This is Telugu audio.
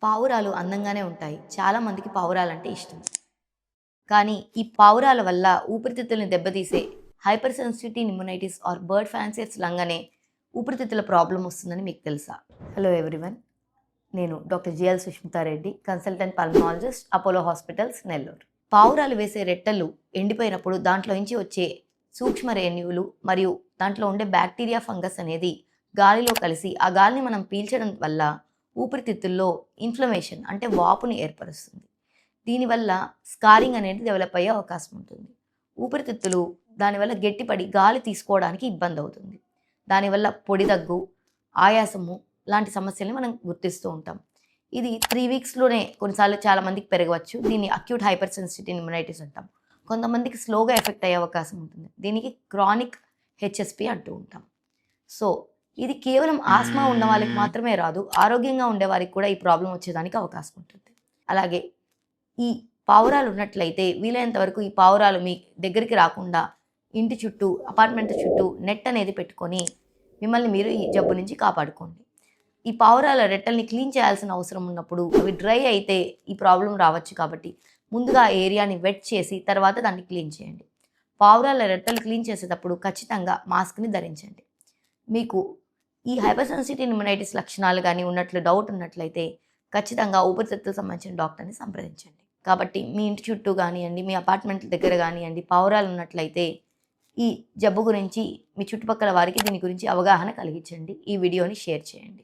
పావురాలు అందంగానే ఉంటాయి. చాలామందికి పావురాలంటే ఇష్టం. కానీ ఈ పావురాల వల్ల ఊపిరితిత్తుల్ని దెబ్బతీసే hyper sensitive pneumonitis or bird fancier's lung అనే ఊపిరితిత్తుల ప్రాబ్లం వస్తుందని మీకు తెలుసా? Hello everyone. నేను doctor GL Sushmita Reddy, consultant pulmonologist, Apollo hospitals, Nellore. పావురాలు వేసే రెట్టలు ఎండిపోయినప్పుడు దాంట్లో నుంచి వచ్చే సూక్ష్మ రేణువులు మరియు దాంట్లో ఉండే బ్యాక్టీరియా, ఫంగస్ అనేది గాలిలో కలిసి ఆ గాలిని మనం పీల్చడం వల్ల ఊపిరితిత్తుల్లో ఇన్ఫ్లమేషన్ అంటే వాపుని ఏర్పరుస్తుంది. దీనివల్ల స్కారింగ్ అనేది డెవలప్ అయ్యే అవకాశం ఉంటుంది. ఊపిరితిత్తులు దానివల్ల గట్టిపడి గాలి తీసుకోవడానికి ఇబ్బంది అవుతుంది. దానివల్ల పొడి దగ్గు, ఆయాసము లాంటి సమస్యల్ని మనం గుర్తిస్తూ ఉంటాం. ఇది 3 వీక్స్‌లోనే కొన్నిసార్లు చాలామందికి పెరగవచ్చు. దీన్ని అక్యూట్ హైపర్ సెన్సిటివ్ న్యూమనైటిస్ అంటాం. కొంతమందికి స్లోగా ఎఫెక్ట్ అయ్యే అవకాశం ఉంటుంది. దీనికి క్రానిక్ హెచ్ఎస్పి అంటూ ఉంటాం. సో ఇది కేవలం ఆస్మా ఉన్న వాళ్ళకి మాత్రమే రాదు. ఆరోగ్యంగా ఉండేవారికి కూడా ఈ ప్రాబ్లం వచ్చేదానికి అవకాశం ఉంటుంది. అలాగే ఈ పావురాలు ఉన్నట్లయితే వీలైనంత వరకు ఈ పావురాలు మీ దగ్గరికి రాకుండా ఇంటి చుట్టూ, అపార్ట్మెంట్ చుట్టూ నెట్ అనేది పెట్టుకొని మిమ్మల్ని మీరు ఈ జబ్బు నుంచి కాపాడుకోండి. ఈ పావురాల రెట్టల్ని క్లీన్ చేయాల్సిన అవసరం ఉన్నప్పుడు అవి డ్రై అయితే ఈ ప్రాబ్లం రావచ్చు కాబట్టి ముందుగా ఆ ఏరియాని వెట్ చేసి తర్వాత దాన్ని క్లీన్ చేయండి. పావురాల రెట్టలు క్లీన్ చేసేటప్పుడు ఖచ్చితంగా మాస్క్ని ధరించండి. మీకు ఈ హైపర్ సెన్సిటివ్ న్యూమనైటిస్ లక్షణాలు కానీ ఉన్నట్లు డౌట్ ఉన్నట్లయితే ఖచ్చితంగా ఊపిరితిత్తులకు సంబంధించిన డాక్టర్ని సంప్రదించండి. కాబట్టి మీ ఇంటి చుట్టూ కానివ్వండి, మీ అపార్ట్మెంట్ల దగ్గర కానివ్వండి పావురాలు ఉన్నట్లయితే ఈ జబ్బు గురించి మీ చుట్టుపక్కల వారికి దీని గురించి అవగాహన కలిగించండి. ఈ వీడియోని షేర్ చేయండి.